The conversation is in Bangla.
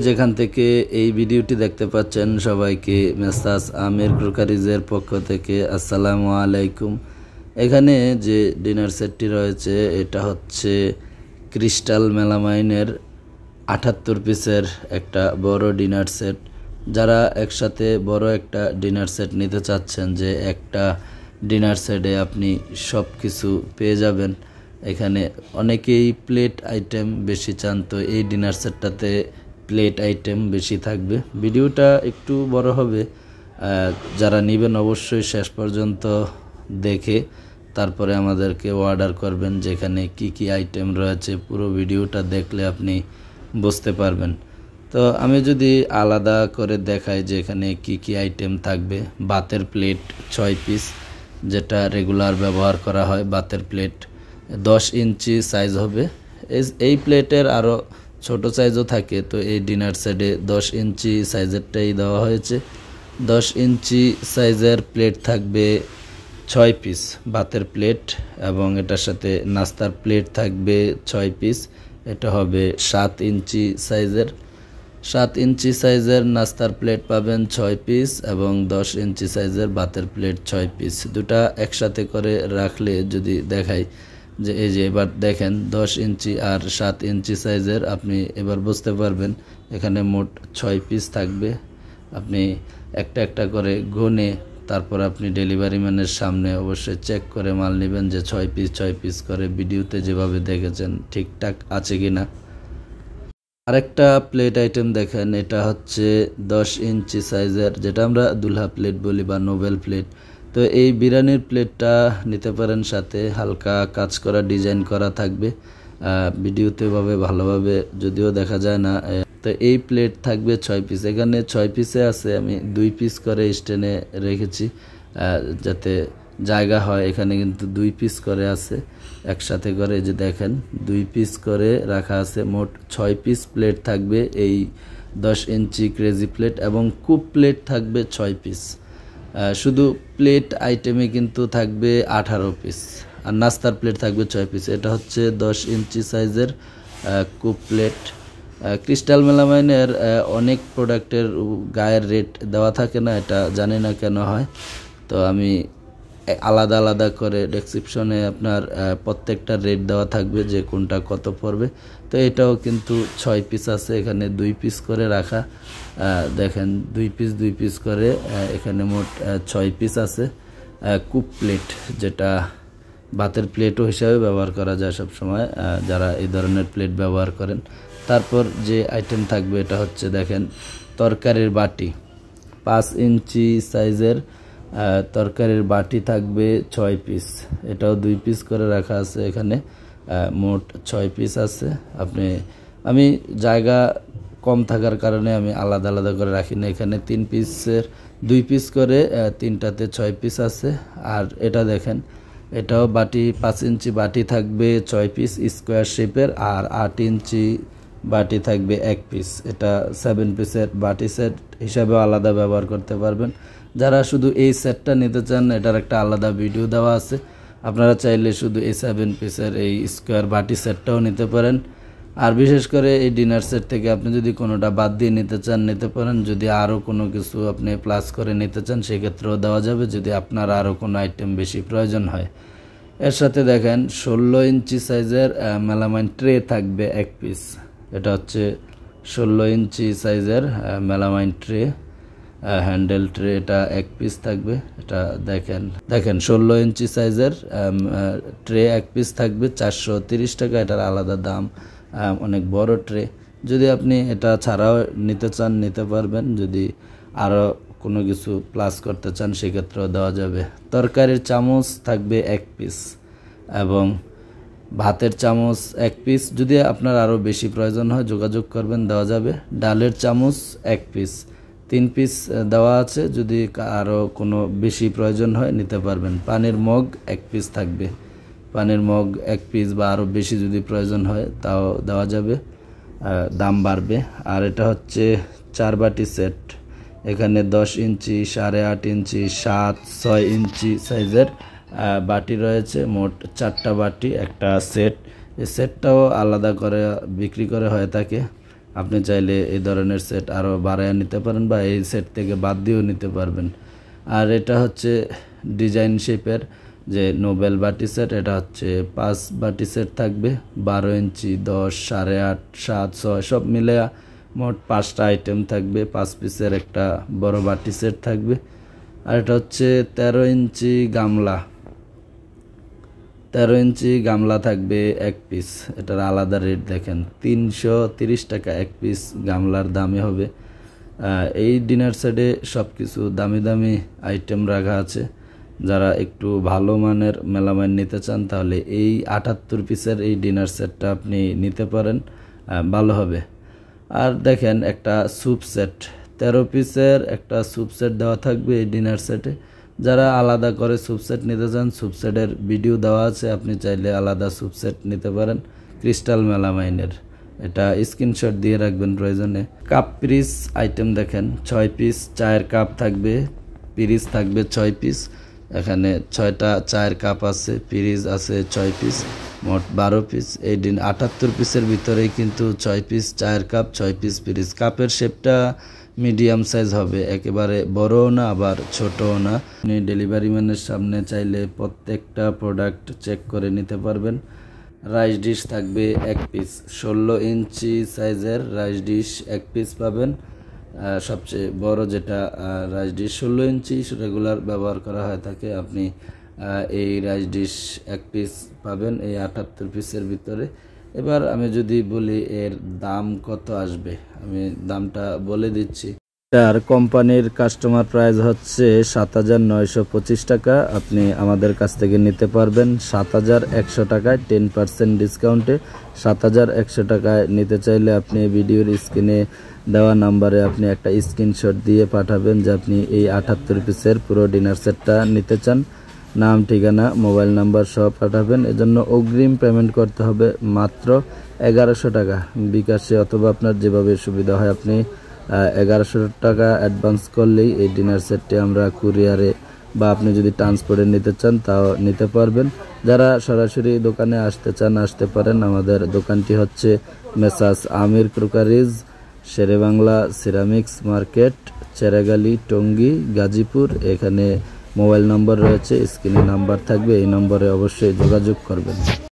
যেখান থেকে এই ভিডিওটি দেখতে পাচ্ছেন সবাইকে মেসাজ আমির ক্রোকারিজের পক্ষ থেকে আসসালামু আলাইকুম। এখানে যে ডিনার সেটটি রয়েছে এটা হচ্ছে ক্রিস্টাল মেলামাইনের 78 পিসের একটা বড় ডিনার সেট। যারা একসাথে বড় একটা ডিনার সেট নিতে চাচ্ছেন, যে একটা ডিনার সেটে আপনি সব কিছু পেয়ে যাবেন। এখানে অনেকেই প্লেট আইটেম বেশি চান, তো এই ডিনার সেটটাতে প্লেট আইটেম বেশি থাকবে। ভিডিওটা একটু বড় হবে, যারা নেবেন অবশ্যই শেষ পর্যন্ত দেখে তারপরে আমাদেরকে অর্ডার করবেন। যেখানে কি কি আইটেম রয়েছে পুরো ভিডিওটা দেখলে আপনি বুঝতে পারবেন। তো আমি যদি আলাদা করে দেখাই যে এখানে কি কি আইটেম থাকবে। বাতের প্লেট 6 পিস, যেটা রেগুলার ব্যবহার করা হয়। বাতের প্লেট 10 ইঞ্চি সাইজ হবে। এই প্লেটের আরও ছোট সাইজও থাকে, তো এই ডিনার সেটে 10 ইঞ্চি সাইজেরটাই দেওয়া হয়েছে। 10 ইঞ্চি সাইজের প্লেট থাকবে 6 পিস বাতের প্লেট, এবং এটার সাথে নাস্তার প্লেট থাকবে 6 পিস। এটা হবে 7 ইঞ্চি সাইজের। 7 ইঞ্চি সাইজের নাস্তার প্লেট পাবেন 6 পিস, এবং 10 ইঞ্চি সাইজের বাতের প্লেট 6 পিস। দুটা একসাথে করে রাখলে যদি দেখাই, যে এই যে এবার দেখেন 10 ইঞ্চি আর 7 ইঞ্চি সাইজের, আপনি এবার বুঝতে পারবেন এখানে মোট 6 পিস থাকবে। আপনি একটা একটা করে গুনে তারপর আপনি ডেলিভারি ম্যানের সামনে অবশ্যই চেক করে মাল নেবেন, যে 6 পিস করে ভিডিওতে যেভাবে দেখেছেন ঠিকঠাক আছে কিনা। আরেকটা প্লেট আইটেম দেখেন, এটা হচ্ছে 10 ইঞ্চি সাইজের, যেটা আমরা দুলহা প্লেট বলি বা নোবেল প্লেট। তো এই বিরিয়ানির প্লেটটা নিতে পারেন, সাথে হালকা কাজ করা ডিজাইন করা থাকবে। ভিডিওতে ভালোভাবে যদিও দেখা যায় না। তো এই প্লেট থাকবে 6 পিস। এখানে 6 পিসে আছে, আমি 2 পিস করে স্ট্যান্ডে রেখেছি যাতে জায়গা হয়। এখানে কিন্তু 2 পিস করে আছে একসাথে করে, যে দেখেন 2 পিস করে রাখা আছে। মোট 6 পিস প্লেট থাকবে এই 10 ইঞ্চি ক্রেজি প্লেট, এবং কুপ প্লেট থাকবে 6 পিস। শুধু প্লেট আইটেমে কিন্তু থাকবে 18 পিস, আর নাস্তার প্লেট থাকবে 6 পিস। এটা হচ্ছে 10 ইঞ্চি সাইজের কুপ প্লেট। ক্রিস্টাল মেলামাইনের অনেক প্রোডাক্টের গায়ের রেট দেওয়া থাকে না, এটা জানি না কেন হয়। তো আমি আলাদা আলাদা করে ডেসক্রিপশনে আপনার প্রত্যেকটা রেট দেওয়া থাকবে, যে কোনটা কত পড়বে। তো এটাও কিন্তু 6 পিস আছে, এখানে 2 পিস করে রাখা। দেখেন 2 পিস করে এখানে মোট 6 পিস আছে। কুপ প্লেট, যেটা ভাতের প্লেটও হিসাবে ব্যবহার করা যায় সব সময়, যারা এই ধরনের প্লেট ব্যবহার করেন। তারপর যে আইটেম থাকবে এটা হচ্ছে দেখেন তরকারির বাটি 5 ইঞ্চি সাইজের তরকারির বাটি থাকবে 6 পিস। এটাও 2 পিস করে রাখা আছে। এখানে মোট 6 পিস আছে। আমি জায়গা কম থাকার কারণে আমি আলাদা আলাদা করে রাখি না। এখানে 3 পিসের 2 পিস করে 3টাতে 6 পিস আছে। আর এটা দেখেন, এটাও বাটি 5 ইঞ্চি বাটি থাকবে 6 পিস স্কোয়ার শেপের, আর 8 ইঞ্চি বাটি থাকবে 1 পিস। এটা 7 পিসের বাটি সেট হিসাবেও আলাদা ব্যবহার করতে পারবেন। যারা শুধু এই সেটটা নিতে চান, এটার একটা আলাদা ভিডিও দেওয়া আছে। আপনারা চাইলে শুধু এই 7 পিসের এই স্কোয়ার বাটি সেটটাও নিতে পারেন। আর বিশেষ করে এই ডিনার সেট থেকে আপনি যদি কোনোটা বাদ দিয়ে নিতে চান নিতে পারেন। যদি আরও কোনো কিছু আপনি প্লাস করে নিতে চান সেক্ষেত্রেও দেওয়া যাবে, যদি আপনার আরও কোনো আইটেম বেশি প্রয়োজন হয়। এর সাথে দেখেন 16 ইঞ্চি সাইজের মেলামাইন ট্রে থাকবে 1 পিস। এটা হচ্ছে 16 ইঞ্চি সাইজের মেলামাইন ট্রে, হ্যান্ডেল ট্রে, এটা 1 পিস থাকবে। এটা দেখেন 16 ইঞ্চি সাইজের ট্রে 1 পিস থাকবে 430 টাকা। এটার আলাদা দাম, অনেক বড় ট্রে। যদি আপনি এটা ছাড়াও নিতে চান নিতে পারবেন, যদি আরও কোনো কিছু প্লাস করতে চান সেক্ষেত্রেও দেওয়া যাবে। তরকারির চামচ থাকবে 1 পিস, এবং ভাতের চামচ 1 পিস। যদি আপনার আরও বেশি প্রয়োজন হয় যোগাযোগ করবেন, দেওয়া যাবে। ডালের চামচ 1 পিস, 3 পিস দেওয়া আছে। যদি আরও কোনো বেশি প্রয়োজন হয় নিতে পারবেন। পানির মগ 1 পিস থাকবে। পানির মগ 1 পিস বা আরও বেশি যদি প্রয়োজন হয় তাও দেওয়া যাবে, দাম বাড়বে। আর এটা হচ্ছে 4 বাটি সেট। এখানে 10 ইঞ্চি, 8.5 ইঞ্চি, 7, 6 ইঞ্চি সাইজের বাটি রয়েছে। মোট 4টা বাটি একটা সেট। এই সেটটাও আলাদা করে বিক্রি করে হয়ে থাকে। আপনি চাইলে এই ধরনের সেট আরও বাড়ায় নিতে পারেন বা এই সেট থেকে বাদ দিয়েও নিতে পারবেন। আর এটা হচ্ছে ডিজাইন শেপের যে নোবেল বাটি সেট, এটা হচ্ছে 5 বাটি সেট থাকবে, 12 ইঞ্চি, 10, 8.5, 7, 6 সব মিলে মোট 5টা আইটেম থাকবে। 5 পিসের একটা বড় বাটি সেট থাকবে। আর এটা হচ্ছে 13 ইঞ্চি গামলা, 13 ইঞ্চি গামলা থাকবে 1 পিস। এটার আলাদা রেট দেখেন, 330 টাকা 1 পিস গামলার দামে হবে। এই ডিনার সেটে সব কিছু দামি দামি আইটেম রাখা আছে। যারা একটু ভালো মানের মেলামাইন নিতে চান তাহলে এই 78 পিসের এই ডিনার সেটটা আপনি নিতে পারেন, ভালো হবে। আর দেখেন একটা স্যুপ সেট, 13 পিসের একটা স্যুপ সেট দেওয়া থাকবে এই ডিনার সেটে। যারা আলাদা করে স্যুপ সেট নিতে চান, স্যুপ সেটের ভিডিও দেওয়া আছে, আপনি চাইলে আলাদা স্যুপ সেট নিতে পারেন ক্রিস্টাল মেলামাইনের। এটা স্ক্রিনশট দিয়ে রাখবেন প্রয়োজনে। কাপ পিরিচ আইটেম দেখেন, 6 পিস চায়ের কাপ থাকবে, পিরিচ থাকবে 6 পিস। এখানে 6টা চায়ের কাপ আছে, পিরিচ আছে 6 পিস, মোট 12 পিস। এই দিন 78 পিসের ভিতরেই কিন্তু 6 পিস চায়ের কাপ, 6 পিস পিরিচ। কাপের শেপটা মিডিয়াম সাইজ হবে, একেবারে বড়ও না আবার ছোটও না। আপনি ডেলিভারি ম্যানের সামনে চাইলে প্রত্যেকটা প্রোডাক্ট চেক করে নিতে পারবেন। রাইস ডিশ থাকবে 1 পিস, 16 ইঞ্চি সাইজের রাইস ডিশ 1 পিস পাবেন। সবচেয়ে বড় যেটা রাইস ডিশ 16 ইঞ্চি রেগুলার ব্যবহার করা হয় থাকে, আপনি এই রাইস ডিশ 1 পিস পাবেন এই 78 পিসের ভিতরে। এবার আমি যদি বলি এর দাম কত আসবে, আমি দামটা বলে দিচ্ছি। এটার কোম্পানির কাস্টমার প্রাইস হচ্ছে 7,925 টাকা। আপনি আমাদের কাছ থেকে নিতে পারবেন 7,100 টাকায়, 10% ডিসকাউন্টে 7,100 টাকায়। নিতে চাইলে আপনি ভিডিওর স্ক্রিনে দেওয়া নাম্বারে আপনি একটা স্ক্রিনশট দিয়ে পাঠাবেন যে আপনি এই 78 পিসের পুরো ডিনার সেটটা নিতে চান। নাম, ঠিকানা, মোবাইল নাম্বার সব পাঠাবেন। এজন্য অগ্রিম পেমেন্ট করতে হবে মাত্র 1100 টাকা বিকাশে, অথবা আপনার যেভাবে সুবিধা হয় আপনি 1100 টাকা অ্যাডভান্স করলেই এই ডিনার সেটটি আমরা কুরিয়ারে বা আপনি যদি ট্রান্সপোর্টে নিতে চান তাও নিতে পারবেন। যারা সরাসরি দোকানে আসতে চান আসতে পারেন। আমাদের দোকানটি হচ্ছে Messrs Amir crockeries, Sherebangla ceramics market, Cheragali, Tongi, Gazipur. এখানে মোবাইল নম্বর রয়েছে, স্ক্রিনে নাম্বার থাকবে, এই নম্বরে অবশ্যই যোগাযোগ করবেন।